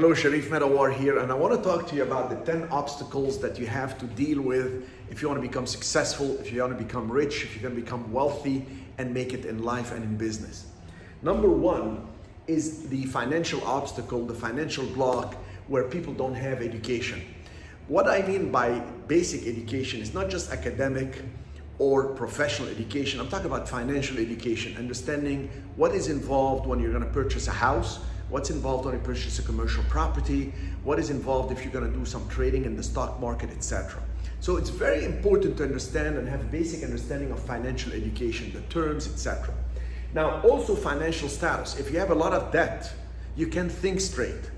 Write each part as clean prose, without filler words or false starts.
Hello, Cherif Medawar here, and I want to talk to you about the 10 obstacles that you have to deal with if you want to become successful, if you want to become rich, if you're going to become wealthy and make it in life and in business. Number one is the financial obstacle, the financial block where people don't have education. What I mean by basic education is not just academic or professional education. I'm talking about financial education, understanding what is involved when you're going to purchase a house, what's involved when you purchase a commercial property, what is involved if you're going to do some trading in the stock market, etc. So it's very important to understand and have a basic understanding of financial education, the terms, etc. Now, also financial status. If you have a lot of debt, you can't think straight.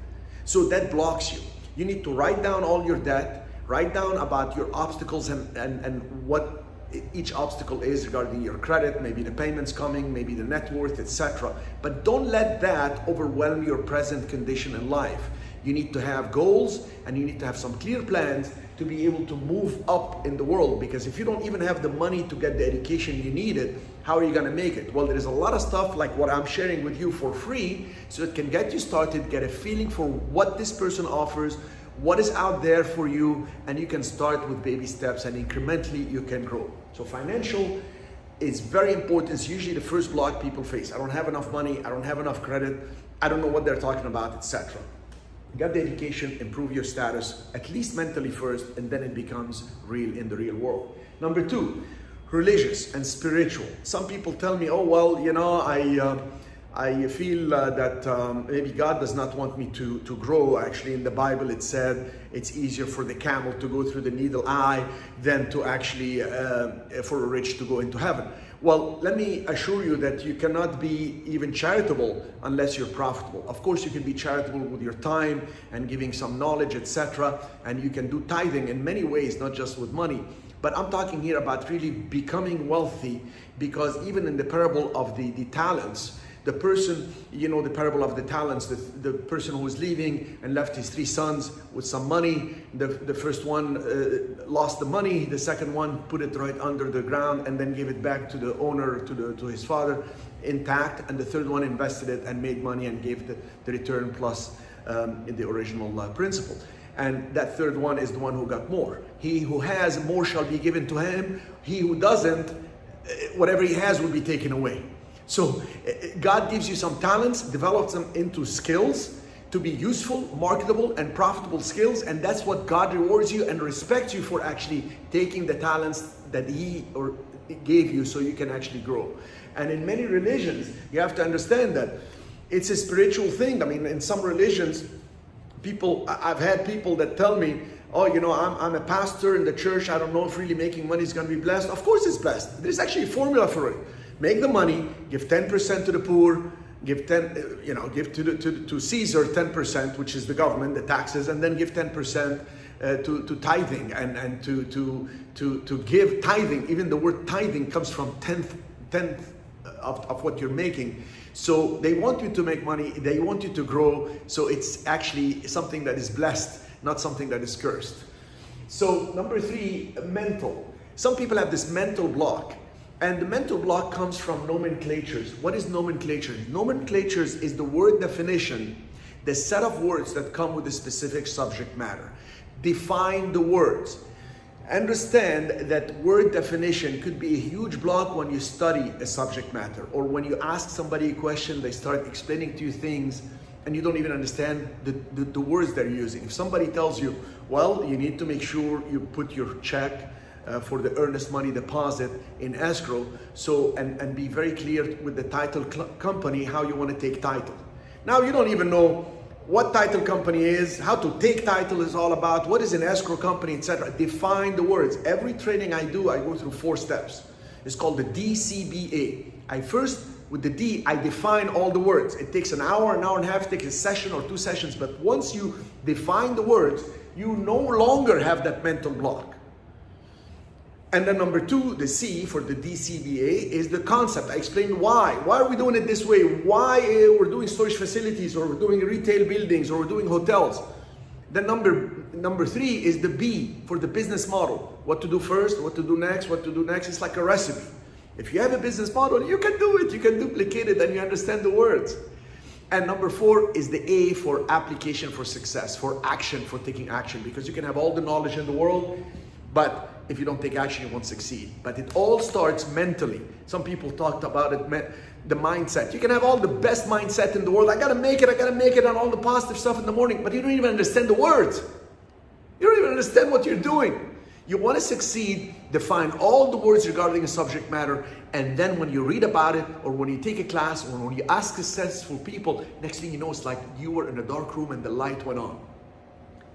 So that blocks you. You need to write down all your debt, write down about your obstacles and what each obstacle is regarding your credit, maybe the payments coming, maybe the net worth, etc. But don't let that overwhelm your present condition in life. You need to have goals and you need to have some clear plans to be able to move up in the world, because if you don't even have the money to get the education you needed, how are you going to make it? Well, there is a lot of stuff like what I'm sharing with you for free, so it can get you started, get a feeling for what this person offers, what is out there for you, and you can start with baby steps and incrementally you can grow. So financial is very important. It's usually the first block people face. I don't have enough money, I don't have enough credit, I don't know what they're talking about, etc. Get the education, improve your status, at least mentally first, and then it becomes real in the real world. Number two, religious and spiritual. Some people tell me, oh, well, you know, I feel that maybe God does not want me to grow. Actually, in the Bible, it said it's easier for the camel to go through the needle eye than to actually, for a rich to go into heaven. Well, let me assure you that you cannot be even charitable unless you're profitable. Of course, you can be charitable with your time and giving some knowledge, etc. And you can do tithing in many ways, not just with money. But I'm talking here about really becoming wealthy, because even in the parable of the talents, the person, you know, the parable of the talents, the person who was leaving and left his 3 sons with some money. The first one lost the money, the second one put it right under the ground and then gave it back to the owner, to his father, intact, and the third one invested it and made money and gave the return plus the original principal. And that third one is the one who got more. He who has, more shall be given to him. He who doesn't, whatever he has will be taken away. So God gives you some talents, develops them into skills to be useful, marketable, and profitable skills. And that's what God rewards you and respects you for, actually taking the talents that He gave you so you can actually grow. And in many religions, you have to understand that it's a spiritual thing. I mean, in some religions, I've had people that tell me, oh, you know, I'm a pastor in the church. I don't know if really making money is going to be blessed. Of course it's blessed. There's actually a formula for it. Make the money, give 10% to the poor, give to Caesar 10%, which is the government, the taxes, and then give 10% to tithing and to give tithing. Even the word tithing comes from tenth of what you're making. So they want you to make money, they want you to grow. So it's actually something that is blessed, not something that is cursed. So number 3, mental. Some people have this mental block. And the mental block comes from nomenclatures. What is nomenclature? Nomenclatures is the word definition, the set of words that come with a specific subject matter. Define the words. Understand that word definition could be a huge block when you study a subject matter, or when you ask somebody a question, they start explaining to you things and you don't even understand the words they're using. If somebody tells you, well, you need to make sure you put your check for the earnest money deposit in escrow, so and be very clear with the title company how you want to take title. Now you don't even know what title company is, how to take title is all about, what is an escrow company, etc. Define the words. Every training I do, I go through 4 steps. It's called the DCBA. With the D, I define all the words. It takes an hour and a half, it takes a session or 2 sessions, but once you define the words, you no longer have that mental block. And then number 2, the C for the DCBA, is the concept. I explain why. Why are we doing it this way? Why we're doing storage facilities, or we're doing retail buildings, or we're doing hotels. Then number 3 is the B for the business model. What to do first, what to do next, what to do next. It's like a recipe. If you have a business model, you can do it. You can duplicate it and you understand the words. And number 4 is the A for application for success, for action, for taking action. Because you can have all the knowledge in the world, but if you don't take action, you won't succeed. But it all starts mentally. Some people talked about it, the mindset. You can have all the best mindset in the world. I gotta make it, and all the positive stuff in the morning, but you don't even understand the words. You don't even understand what you're doing. You want to succeed, define all the words regarding a subject matter, and then when you read about it, or when you take a class, or when you ask successful people, next thing you know, it's like you were in a dark room and the light went on.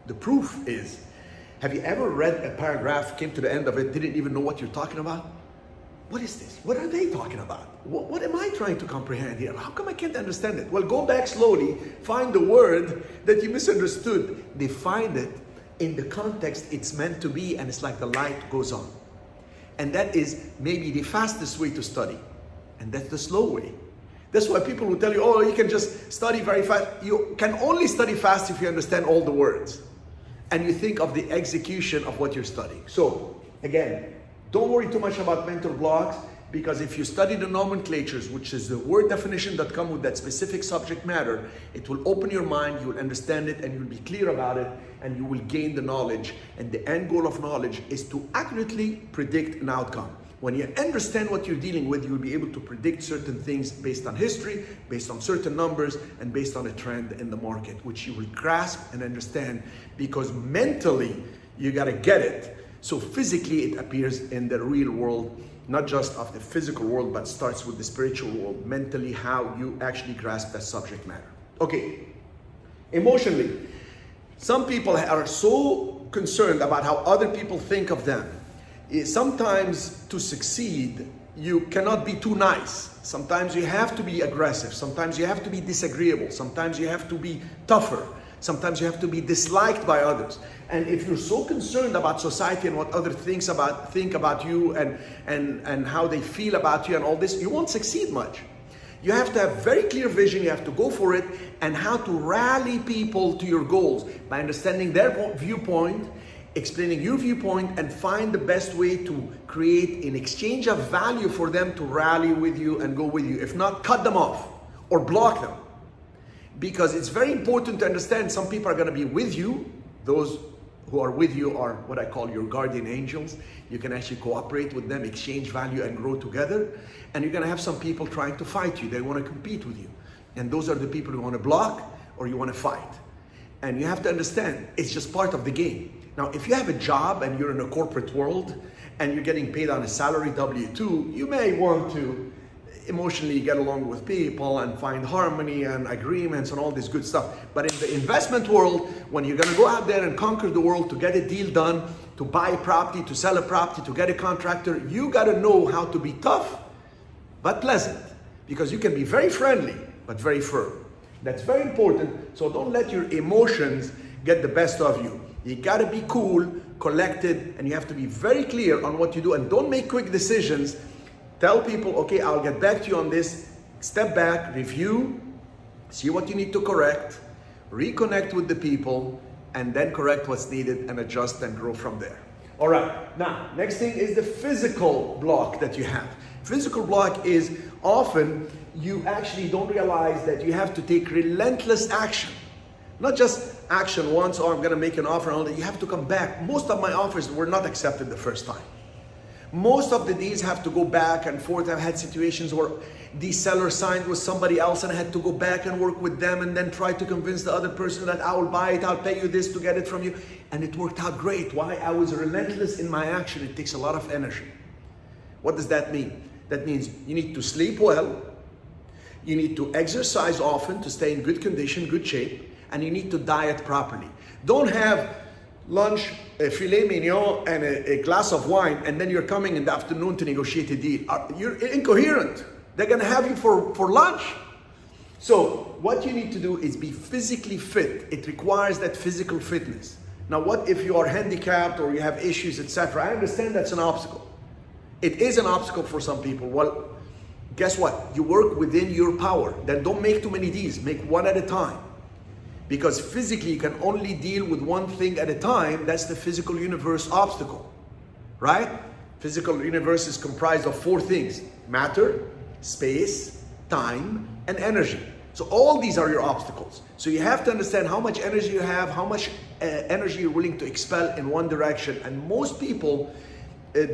The proof is, have you ever read a paragraph, came to the end of it, didn't even know what you're talking about? What is this? What are they talking about? What am I trying to comprehend here? How come I can't understand it? Well, go back slowly, find the word that you misunderstood, define it in the context it's meant to be, and it's like the light goes on. And that is maybe the fastest way to study, and that's the slow way. That's why people will tell you, oh, you can just study very fast. You can only study fast if you understand all the words and you think of the execution of what you're studying. So again, don't worry too much about mental blocks, because if you study the nomenclatures, which is the word definition that come with that specific subject matter, it will open your mind, you will understand it, and you'll be clear about it, and you will gain the knowledge. And the end goal of knowledge is to accurately predict an outcome. When you understand what you're dealing with, you'll be able to predict certain things based on history, based on certain numbers, and based on a trend in the market, which you will grasp and understand, because mentally, you gotta get it. So physically, it appears in the real world, not just of the physical world, but starts with the spiritual world, mentally, how you actually grasp that subject matter. Okay, emotionally, some people are so concerned about how other people think of them. Sometimes to succeed, you cannot be too nice. Sometimes you have to be aggressive. Sometimes you have to be disagreeable. Sometimes you have to be tougher. Sometimes you have to be disliked by others. And if you're so concerned about society and what others think about you and how they feel about you and all this, you won't succeed much. You have to have very clear vision. You have to go for it, and how to rally people to your goals by understanding their viewpoint, explaining your viewpoint, and find the best way to create an exchange of value for them to rally with you and go with you. If not, cut them off or block them. Because it's very important to understand some people are going to be with you. Those who are with you are what I call your guardian angels. You can actually cooperate with them, exchange value, and grow together. And you're going to have some people trying to fight you. They want to compete with you. And those are the people you want to block or you want to fight. And you have to understand, it's just part of the game. Now, if you have a job and you're in a corporate world and you're getting paid on a salary W-2, you may want to emotionally get along with people and find harmony and agreements and all this good stuff. But in the investment world, when you're going to go out there and conquer the world to get a deal done, to buy a property, to sell a property, to get a contractor, you got to know how to be tough but pleasant, because you can be very friendly but very firm. That's very important. So don't let your emotions get the best of you. You got to be cool, collected, and you have to be very clear on what you do, and don't make quick decisions. Tell people, okay, I'll get back to you on this. Step back, review, see what you need to correct, reconnect with the people, and then correct what's needed and adjust and grow from there. All right, now, next thing is the physical block that you have. Physical block is often you actually don't realize that you have to take relentless action. Not just action once, or I'm gonna make an offer and all that. You have to come back. Most of my offers were not accepted the first time. Most of the deals have to go back and forth. I've had situations where the seller signed with somebody else and I had to go back and work with them and then try to convince the other person that I will buy it, I'll pay you this to get it from you. And it worked out great. Why? I was relentless in my action. It takes a lot of energy. What does that mean? That means you need to sleep well, you need to exercise often to stay in good condition, good shape, and you need to diet properly. Don't have lunch, a filet mignon, and a glass of wine, and then you're coming in the afternoon to negotiate a deal. You're incoherent. They're gonna have you for lunch. So what you need to do is be physically fit. It requires that physical fitness. Now, what if you are handicapped or you have issues, etc.? I understand that's an obstacle. It is an obstacle for some people. Well, guess what? You work within your power. Then don't make too many deals. Make one at a time. Because physically you can only deal with one thing at a time. That's the physical universe obstacle, right? Physical universe is comprised of 4 things: matter, space, time, and energy. So all these are your obstacles. So you have to understand how much energy you have, how much energy you're willing to expel in one direction. And most people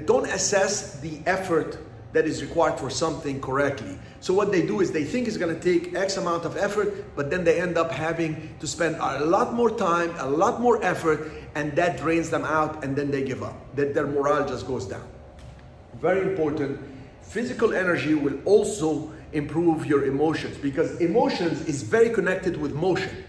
don't assess the effort that is required for something correctly. So what they do is they think it's going to take X amount of effort, but then they end up having to spend a lot more time, a lot more effort, and that drains them out, and then they give up. Their morale just goes down. Very important. Physical energy will also improve your emotions, because emotions is very connected with motion.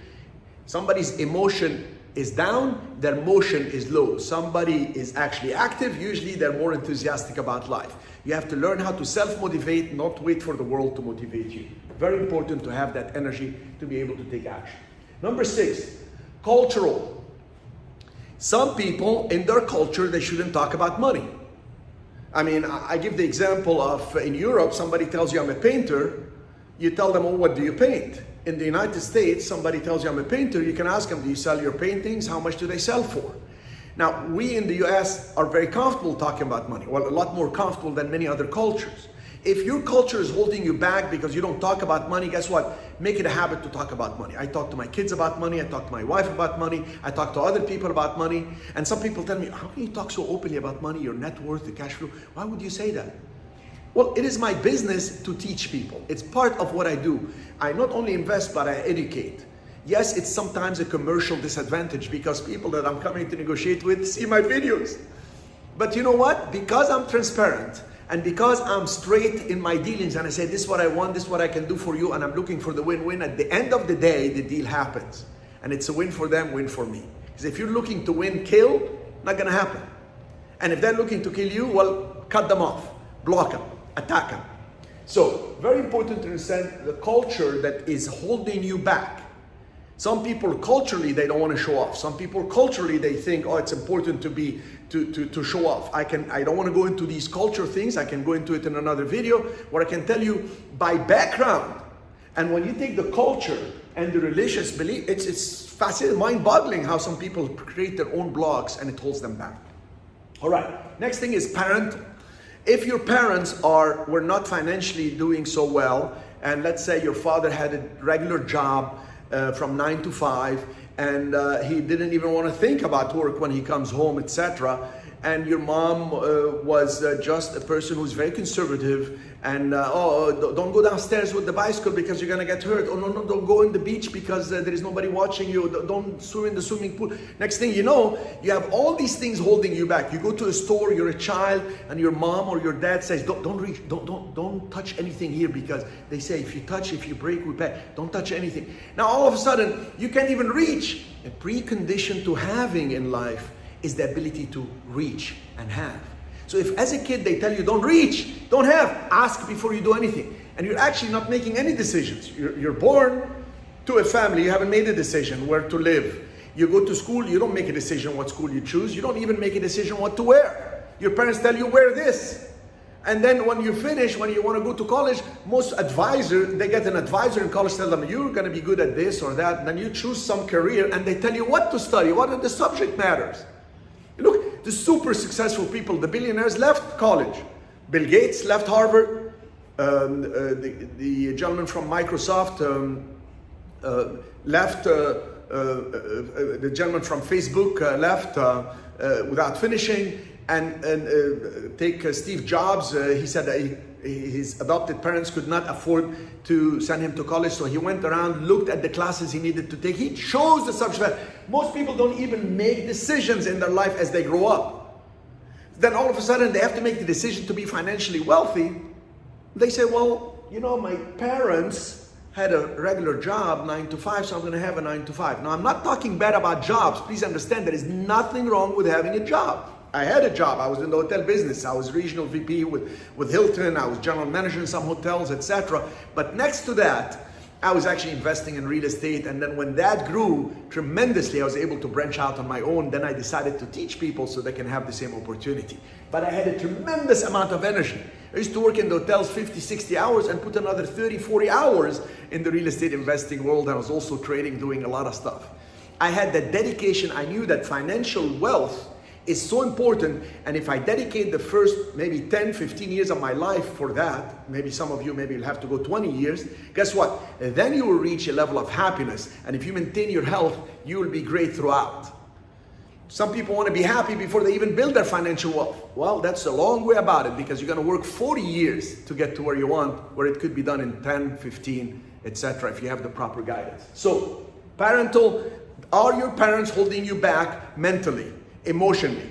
Somebody's emotion is down, their motion is low. Somebody is actually active, usually they're more enthusiastic about life. You have to learn how to self-motivate, not wait for the world to motivate you. Very important to have that energy to be able to take action. Number 6, cultural. Some people in their culture, they shouldn't talk about money. I mean, I give the example of in Europe, somebody tells you I'm a painter, you tell them, oh, what do you paint? In the United States, somebody tells you I'm a painter, you can ask them, do you sell your paintings? How much do they sell for? Now, we in the US are very comfortable talking about money. Well, a lot more comfortable than many other cultures. If your culture is holding you back because you don't talk about money, guess what? Make it a habit to talk about money. I talk to my kids about money. I talk to my wife about money. I talk to other people about money. And some people tell me, how can you talk so openly about money, your net worth, the cash flow? Why would you say that? Well, it is my business to teach people. It's part of what I do. I not only invest, but I educate. Yes, it's sometimes a commercial disadvantage because people that I'm coming to negotiate with see my videos. But you know what? Because I'm transparent, and because I'm straight in my dealings and I say, this is what I want, this is what I can do for you, and I'm looking for the win-win, at the end of the day, the deal happens. And it's a win for them, win for me. Because if you're looking to win, kill, not gonna happen. And if they're looking to kill you, well, cut them off, block them, attack them. So, very important to understand the culture that is holding you back. Some people culturally, they don't want to show off. Some people culturally, they think, oh, it's important to show off. I don't want to go into these culture things. I can go into it in another video. What I can tell you by background, and when you take the culture and the religious belief, it's fascinating, mind-boggling how some people create their own blogs and it holds them back. All right, next thing is parental. If your parents were not financially doing so well, and let's say your father had a regular job, from 9 to 5, and he didn't even want to think about work when he comes home, etc. And your mom was just a person who's very conservative, and oh, don't go downstairs with the bicycle because you're gonna get hurt. Oh no, don't go in the beach because there is nobody watching you. Don't swim in the swimming pool. Next thing you know, you have all these things holding you back. You go to a store, you're a child, and your mom or your dad says, don't reach, don't touch anything here, because they say if you break, we pay. Don't touch anything. Now all of a sudden, you can't even reach. A precondition to having in life is the ability to reach and have. So if as a kid they tell you don't reach, don't have, ask before you do anything. And you're actually not making any decisions. You're born to a family, you haven't made a decision where to live. You go to school, you don't make a decision what school you choose. You don't even make a decision what to wear. Your parents tell you wear this. And then when you finish, when you want to go to college, most advisors, they get an advisor in college, tell them you're going to be good at this or that. And then you choose some career and they tell you what to study, what are the subject matters. Look, the super successful people, the billionaires left college. Bill Gates left Harvard. The gentleman from Microsoft left. The gentleman from Facebook left without finishing. And take Steve Jobs, he said that his adopted parents could not afford to send him to college, so he went around, looked at the classes he needed to take. He chose the subject. Most people don't even make decisions in their life as they grow up. Then all of a sudden they have to make the decision to be financially wealthy. They say, well, you know, my parents had a regular job, 9 to 5, so I'm going to have a 9 to 5. Now, I'm not talking bad about jobs. Please understand there is nothing wrong with having a job. I had a job. I was in the hotel business. I was regional VP with Hilton. I was general manager in some hotels, etc. But next to that, I was actually investing in real estate. And then when that grew tremendously, I was able to branch out on my own. Then I decided to teach people so they can have the same opportunity. But I had a tremendous amount of energy. I used to work in the hotels 50, 60 hours and put another 30, 40 hours in the real estate investing world. I was also trading, doing a lot of stuff. I had that dedication. I knew that financial wealth is so important. And if I dedicate the first maybe 10, 15 years of my life for that, maybe some of you maybe will have to go 20 years, guess what? Then you will reach a level of happiness. And if you maintain your health, you will be great throughout. Some people want to be happy before they even build their financial wealth. Well, that's a long way about it, because you're going to work 40 years to get to where you want, where it could be done in 10, 15, etc. if you have the proper guidance. So, parental, are your parents holding you back mentally, emotionally?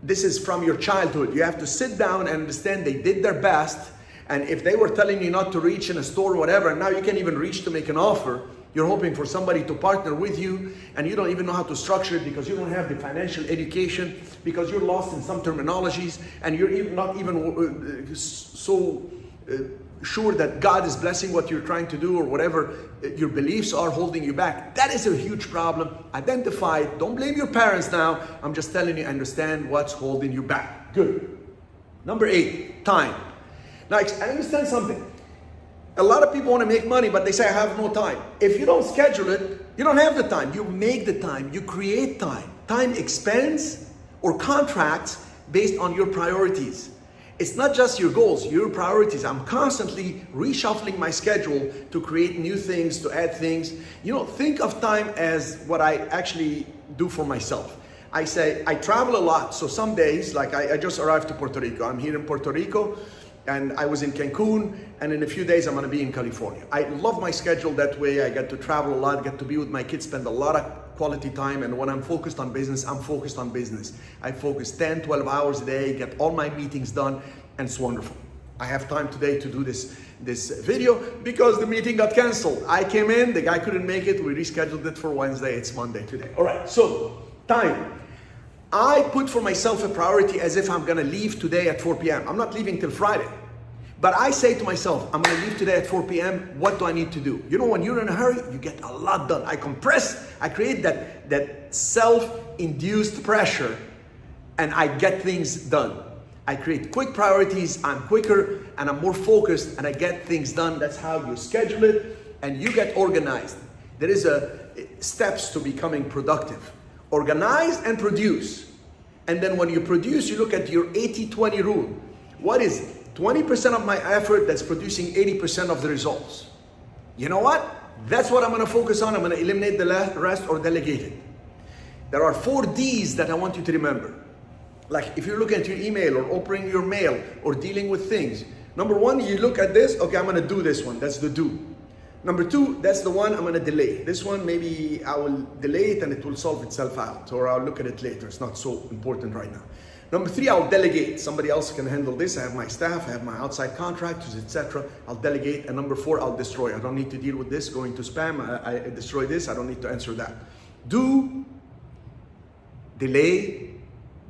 This is from your childhood. You have to sit down and understand they did their best. And if they were telling you not to reach in a store or whatever, and now you can't even reach to make an offer, you're hoping for somebody to partner with you, and you don't even know how to structure it because you don't have the financial education, because you're lost in some terminologies, and you're not even sure that God is blessing what you're trying to do, or whatever your beliefs are holding you back. That is a huge problem. Identify it. Don't blame your parents now. I'm just telling you, understand what's holding you back. Good. Number 8, time. Now, I understand something. A lot of people want to make money, but they say, I have no time. If you don't schedule it, you don't have the time. You make the time. You create time. Time expands or contracts based on your priorities. It's not just your goals, your priorities. I'm constantly reshuffling my schedule to create new things, to add things. You know, think of time as what I actually do for myself. I say, I travel a lot. So some days, like I just arrived to Puerto Rico. I'm here in Puerto Rico, and I was in Cancun, and in a few days I'm gonna be in California. I love my schedule that way. I get to travel a lot, get to be with my kids, spend a lot of quality time, and when I'm focused on business, I'm focused on business. I focus 10, 12 hours a day, get all my meetings done, and it's wonderful. I have time today to do this video because the meeting got canceled. I came in, the guy couldn't make it, we rescheduled it for Wednesday, it's Monday today. All right, so time. I put for myself a priority as if I'm gonna leave today at 4 p.m. I'm not leaving till Friday. But I say to myself, I'm gonna leave today at 4 p.m. What do I need to do? You know, when you're in a hurry, you get a lot done. I create that self-induced pressure, and I get things done. I create quick priorities, I'm quicker, and I'm more focused, and I get things done. That's how you schedule it, and you get organized. There is steps to becoming productive. Organize and produce. And then when you produce, you look at your 80-20 rule. What is it? 20% of my effort that's producing 80% of the results. You know what? That's what I'm gonna focus on. I'm gonna eliminate the rest or delegate it. There are 4 Ds that I want you to remember. Like if you're looking at your email or opening your mail or dealing with things. Number 1, you look at this, okay, I'm gonna do this one, that's the do. Number 2, that's the one I'm gonna delay. This one, maybe I will delay it and it will solve itself out, or I'll look at it later. It's not so important right now. Number 3, I'll delegate. Somebody else can handle this. I have my staff, I have my outside contractors, etc. I'll delegate. And number 4, I'll destroy. I don't need to deal with this, going to spam. I destroy this, I don't need to answer that. Do, delay,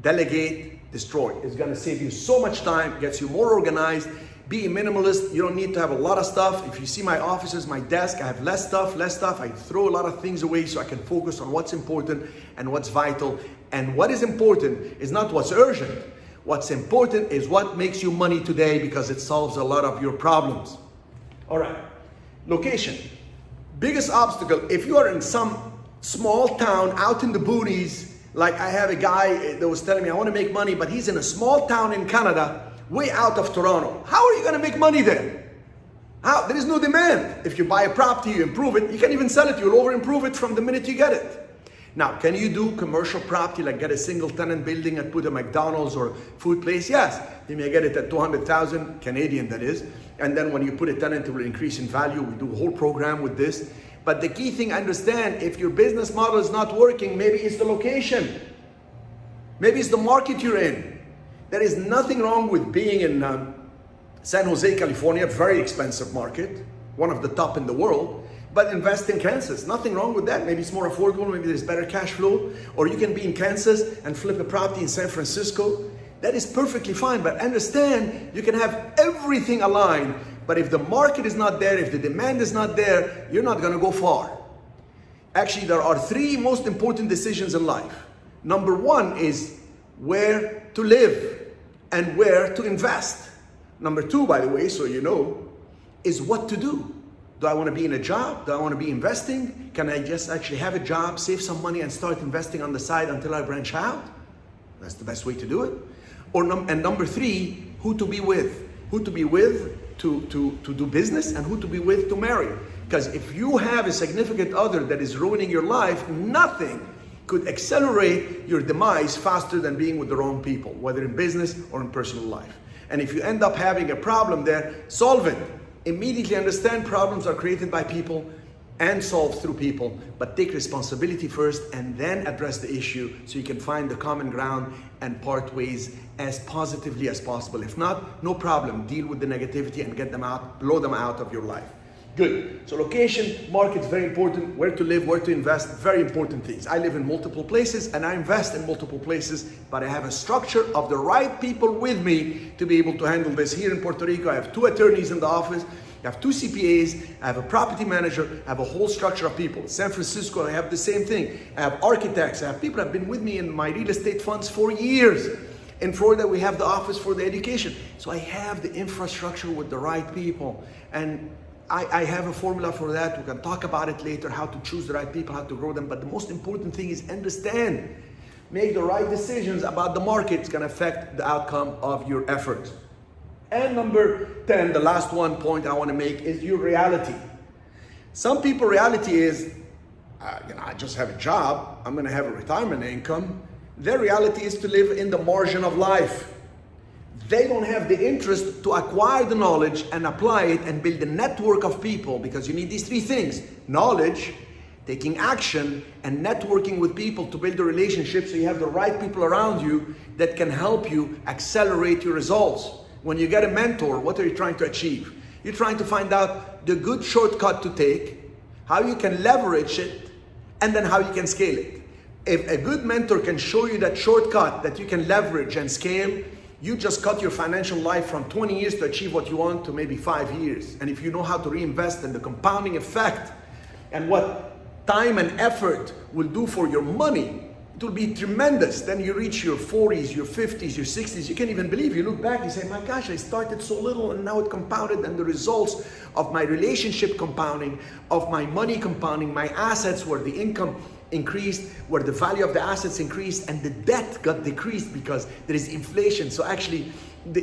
delegate, destroy. It's gonna save you so much time, gets you more organized. Be a minimalist. You don't need to have a lot of stuff. If you see my offices, my desk, I have less stuff. I throw a lot of things away so I can focus on what's important and what's vital. And what is important is not what's urgent. What's important is what makes you money today, because it solves a lot of your problems. All right, location. Biggest obstacle, if you are in some small town out in the boonies, like I have a guy that was telling me, I want to make money, but he's in a small town in Canada, way out of Toronto. How are you going to make money there? How? There is no demand. If you buy a property, you improve it, you can't even sell it. You'll over improve it from the minute you get it. Now, can you do commercial property, like get a single tenant building and put a McDonald's or food place? Yes. You may get it at 200,000 Canadian, that is. And then when you put a tenant, it will increase in value. We do a whole program with this. But the key thing, understand, if your business model is not working, maybe it's the location. Maybe it's the market you're in. There is nothing wrong with being in San Jose, California, very expensive market, one of the top in the world, but invest in Kansas. Nothing wrong with that. Maybe it's more affordable, maybe there's better cash flow, or you can be in Kansas and flip a property in San Francisco. That is perfectly fine, but understand you can have everything aligned, but if the market is not there, if the demand is not there, you're not gonna go far. Actually, there are 3 most important decisions in life. Number 1 is where to live and where to invest. Number 2, by the way, so you know, is what to do. Do I want to be in a job? Do I want to be investing? Can I just actually have a job, save some money, and start investing on the side until I branch out? That's the best way to do it. And number three, who to be with. Who to be with to do business, and who to be with to marry. Because if you have a significant other that is ruining your life, nothing could accelerate your demise faster than being with the wrong people, whether in business or in personal life. And if you end up having a problem there, solve it. Immediately understand problems are created by people and solved through people, but take responsibility first and then address the issue so you can find the common ground and part ways as positively as possible. If not, no problem. Deal with the negativity and get them out, blow them out of your life. Good. So location, market's very important. Where to live, where to invest, very important things. I live in multiple places and I invest in multiple places, but I have a structure of the right people with me to be able to handle this. Here in Puerto Rico, I have 2 attorneys in the office. I have 2 CPAs, I have a property manager, I have a whole structure of people. In San Francisco, I have the same thing. I have architects, I have people that have been with me in my real estate funds for years. In Florida, we have the office for the education. So I have the infrastructure with the right people. And I have a formula for that. We can talk about it later, how to choose the right people, how to grow them. But the most important thing is understand. Make the right decisions about the market. It's going to affect the outcome of your efforts. And number 10, the last one point I want to make is your reality. Some people, reality is, I just have a job. I'm going to have a retirement income. Their reality is to live in the margin of life. They don't have the interest to acquire the knowledge and apply it and build a network of people, because you need these 3 things: knowledge, taking action, and networking with people to build a relationship so you have the right people around you that can help you accelerate your results. When you get a mentor, what are you trying to achieve? You're trying to find out the good shortcut to take, how you can leverage it, and then how you can scale it. If a good mentor can show you that shortcut that you can leverage and scale, you just cut your financial life from 20 years to achieve what you want to maybe 5 years. And if you know how to reinvest in the compounding effect and what time and effort will do for your money, it will be tremendous. Then you reach your 40s, your 50s, your 60s. You can't even believe. You look back and say, my gosh, I started so little and now it compounded. And the results of my relationship compounding, of my money compounding, my assets where the income increased, where the value of the assets increased, and the debt got decreased because there is inflation. So actually,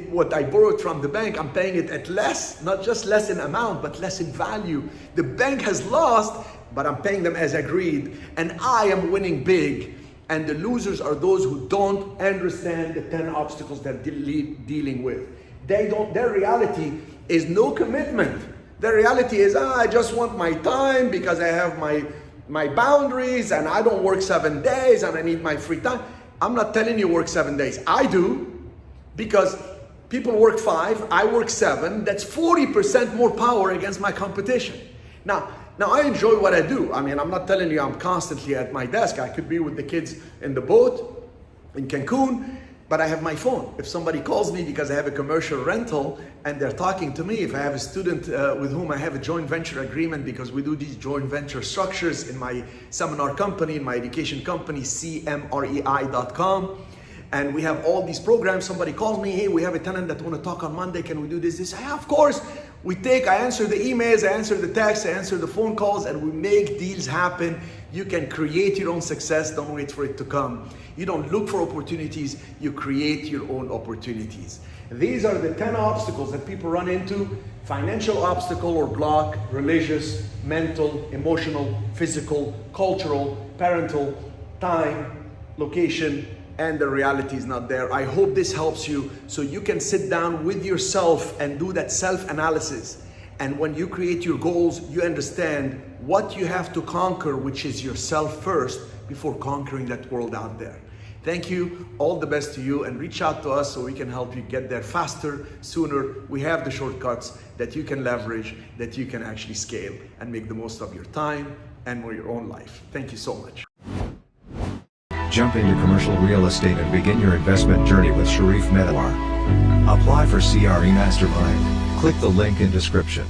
what I borrowed from the bank, I'm paying it at less, not just less in amount, but less in value. The bank has lost, but I'm paying them as agreed, and I am winning big. And the losers are those who don't understand the 10 obstacles they're dealing with. Their reality is no commitment. Their reality is, I just want my time because I have my boundaries and I don't work 7 days and I need my free time. I'm not telling you work 7 days. I do, because people work 5, I work 7. That's 40% more power against my competition. Now I enjoy what I do. I mean, I'm not telling you I'm constantly at my desk. I could be with the kids in the boat in Cancun, but I have my phone. If somebody calls me because I have a commercial rental and they're talking to me, if I have a student with whom I have a joint venture agreement, because we do these joint venture structures in my seminar company, in my education company, cmrei.com, and we have all these programs. Somebody calls me, hey, we have a tenant that want to talk on Monday, can we do this? Yeah, of course. I answer the emails, I answer the texts, I answer the phone calls, and we make deals happen. You can create your own success. Don't wait for it to come. You don't look for opportunities, you create your own opportunities. These are the 10 obstacles that people run into: financial obstacle or block, religious, mental, emotional, physical, cultural, parental, time, location, and the reality is not there. I hope this helps you so you can sit down with yourself and do that self-analysis. And when you create your goals, you understand what you have to conquer, which is yourself first, before conquering that world out there. Thank you. All the best to you, and reach out to us so we can help you get there faster, sooner. We have the shortcuts that you can leverage, that you can actually scale and make the most of your time and your own life. Thank you so much. Jump into commercial real estate and begin your investment journey with Cherif Medawar. Apply for CRE Mastermind. Click the link in description.